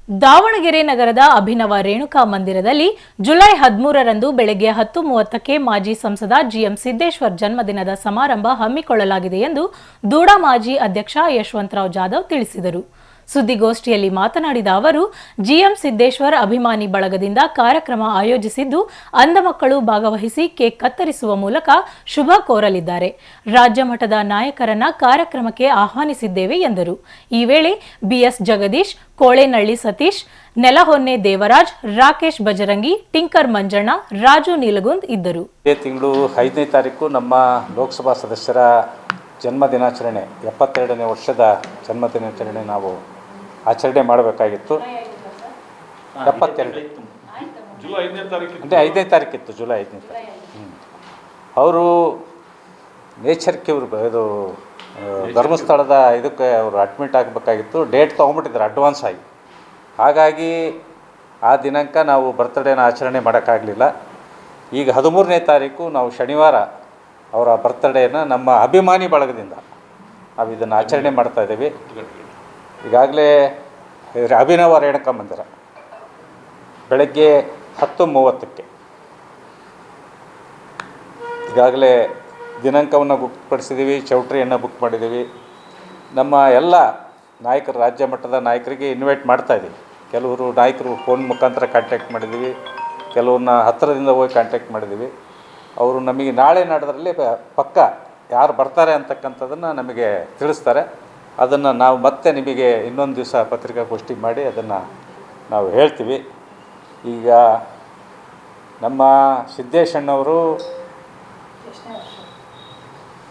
ದಾವಣಗೆರೆ ನಗರದ ಅಭಿನವ ರೇಣುಕಾ ಮಂದಿರದಲ್ಲಿ ಜುಲೈ 13ರಂದು ಬೆಳಗ್ಗೆ 10:30ಕ್ಕೆ ಮಾಜಿ ಸಂಸದ ಜಿಎಂ ಸಿದ್ದೇಶ್ವರ್ ಜನ್ಮದಿನದ ಸಮಾರಂಭ ಹಮ್ಮಿಕೊಳ್ಳಲಾಗಿದೆ ಎಂದು ದೂಡಾ ಮಾಜಿ ಅಧ್ಯಕ್ಷ ಯಶವಂತರಾವ್ ಜಾಧವ್ ತಿಳಿಸಿದರು. ಸುದ್ದಿಗೋಷ್ಠಿಯಲ್ಲಿ ಮಾತನಾಡಿದ ಅವರು, ಜಿಎಂ ಸಿದ್ದೇಶ್ವರ್ ಅಭಿಮಾನಿ ಬಳಗದಿಂದ ಕಾರ್ಯಕ್ರಮ ಆಯೋಜಿಸಿದ್ದು, ಅಂಧ ಮಕ್ಕಳು ಭಾಗವಹಿಸಿ ಕೇಕ್ ಕತ್ತರಿಸುವ ಮೂಲಕ ಶುಭ ಕೋರಲಿದ್ದಾರೆ. ರಾಜ್ಯ ಮಟ್ಟದ ನಾಯಕರನ್ನ ಕಾರ್ಯಕ್ರಮಕ್ಕೆ ಆಹ್ವಾನಿಸಿದ್ದೇವೆ ಎಂದರು. ಈ ವೇಳೆ ಬಿಎಸ್ ಜಗದೀಶ್, ಕೋಳೆನಳ್ಳಿ ಸತೀಶ್, ನೆಲಹೊನ್ನೆ ದೇವರಾಜ್, ರಾಕೇಶ್ ಬಜರಂಗಿ, ಟಿಂಕರ್ ಮಂಜಣ್ಣ, ರಾಜು ನೀಲಗುಂದ್ ಇದ್ದರು. ತಿಂಗಳು 5ನೇ ತಾರೀಕು ನಮ್ಮ ಲೋಕಸಭಾ ಸದಸ್ಯರ ಜನ್ಮದಿನಾಚರಣೆ, 72ನೇ ವರ್ಷದ ಜನ್ಮದಿನಾಚರಣೆ ನಾವು ಆಚರಣೆ ಮಾಡಬೇಕಾಗಿತ್ತು. 72 ಜುಲೈ 5ನೇ ತಾರೀಕು ಅಂದರೆ 5ನೇ ತಾರೀಕಿತ್ತು, ಜುಲೈ 5ನೇ ತಾರೀಕು. ಅವರು ನೇಚರ್ಗೆ ಇದು ಧರ್ಮಸ್ಥಳದ ಇದಕ್ಕೆ ಅವರು ಅಡ್ಮಿಟ್ ಆಗಬೇಕಾಗಿತ್ತು. ಡೇಟ್ ತೊಗೊಂಬಿಟ್ಟಿದ್ರು ಅಡ್ವಾನ್ಸ್ ಆಗಿ. ಹಾಗಾಗಿ ಆ ದಿನಾಂಕ ನಾವು ಬರ್ತ್ಡೇನ ಆಚರಣೆ ಮಾಡೋಕ್ಕಾಗಲಿಲ್ಲ. ಈಗ 13ನೇ ತಾರೀಕು ನಾವು ಶನಿವಾರ ಅವರ ಬರ್ತ್ಡೇನ ನಮ್ಮ ಅಭಿಮಾನಿ ಬಳಗದಿಂದ ನಾವು ಇದನ್ನು ಆಚರಣೆ ಮಾಡ್ತಾಯಿದ್ದೀವಿ. ಈಗಾಗಲೇ ಅಭಿನವ ರೇಣುಕಾ ಮಂದಿರ ಬೆಳಗ್ಗೆ 10:30ಕ್ಕೆ ಈಗಾಗಲೇ ದಿನಾಂಕವನ್ನು ಬುಕ್ಪಡಿಸಿದ್ದೀವಿ, ಚೌಟ್ರಿಯನ್ನು ಬುಕ್ ಮಾಡಿದ್ದೀವಿ. ನಮ್ಮ ಎಲ್ಲ ನಾಯಕರು, ರಾಜ್ಯ ಮಟ್ಟದ ನಾಯಕರಿಗೆ ಇನ್ವೈಟ್ ಮಾಡ್ತಾಯಿದ್ದೀವಿ. ಕೆಲವರು ನಾಯಕರು ಫೋನ್ ಮುಖಾಂತರ ಕಾಂಟ್ಯಾಕ್ಟ್ ಮಾಡಿದ್ದೀವಿ, ಕೆಲವ್ರನ್ನ ಹತ್ತಿರದಿಂದ ಹೋಗಿ ಕಾಂಟ್ಯಾಕ್ಟ್ ಮಾಡಿದ್ದೀವಿ. ಅವರು ನಮಗೆ ನಾಳೆ ನಾಡೋದ್ರಲ್ಲಿ ಪಕ್ಕ ಯಾರು ಬರ್ತಾರೆ ಅಂತಕ್ಕಂಥದ್ದನ್ನು ನಮಗೆ ತಿಳಿಸ್ತಾರೆ. ಅದನ್ನು ನಾವು ಮತ್ತೆ ನಿಮಗೆ ಇನ್ನೊಂದು ದಿವಸ ಪತ್ರಿಕಾಗೋಷ್ಠಿ ಮಾಡಿ ಅದನ್ನು ನಾವು ಹೇಳ್ತೀವಿ. ಈಗ ನಮ್ಮ ಸಿದ್ದೇಶಣ್ಣವರು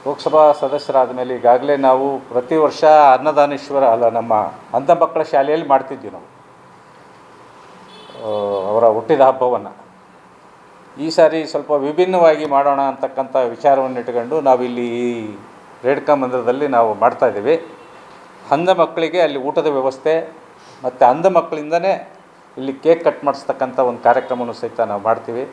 ಲೋಕಸಭಾ ಸದಸ್ಯರಾದ ಮೇಲೆ ಈಗಾಗಲೇ ನಾವು ಪ್ರತಿ ವರ್ಷ ಅನ್ನದಾನೇಶ್ವರ ನಮ್ಮ ಅಂಧ ಮಕ್ಕಳ ಶಾಲೆಯಲ್ಲಿ ಮಾಡ್ತಿದ್ವಿ ನಾವು ಅವರ ಹುಟ್ಟಿದ ಹಬ್ಬವನ್ನು. ಈ ಸಾರಿ ಸ್ವಲ್ಪ ವಿಭಿನ್ನವಾಗಿ ಮಾಡೋಣ ಅಂತಕ್ಕಂಥ ವಿಚಾರವನ್ನು ಇಟ್ಕೊಂಡು ನಾವಿಲ್ಲಿ ಈ ರೇಣುಕಾ ಮಂದಿರದಲ್ಲಿ ನಾವು ಮಾಡ್ತಾಯಿದ್ದೀವಿ. ಅಂಧ ಮಕ್ಕಳಿಗೆ ಅಲ್ಲಿ ಊಟದ ವ್ಯವಸ್ಥೆ ಮತ್ತು ಅಂಧ ಮಕ್ಕಳಿಂದನೇ ಇಲ್ಲಿ ಕೇಕ್ ಕಟ್ ಮಾಡಿಸ್ತಕ್ಕಂಥ ಒಂದು ಕಾರ್ಯಕ್ರಮವನ್ನು ಸಹಿತ ನಾವು ಮಾಡ್ತೀವಿ.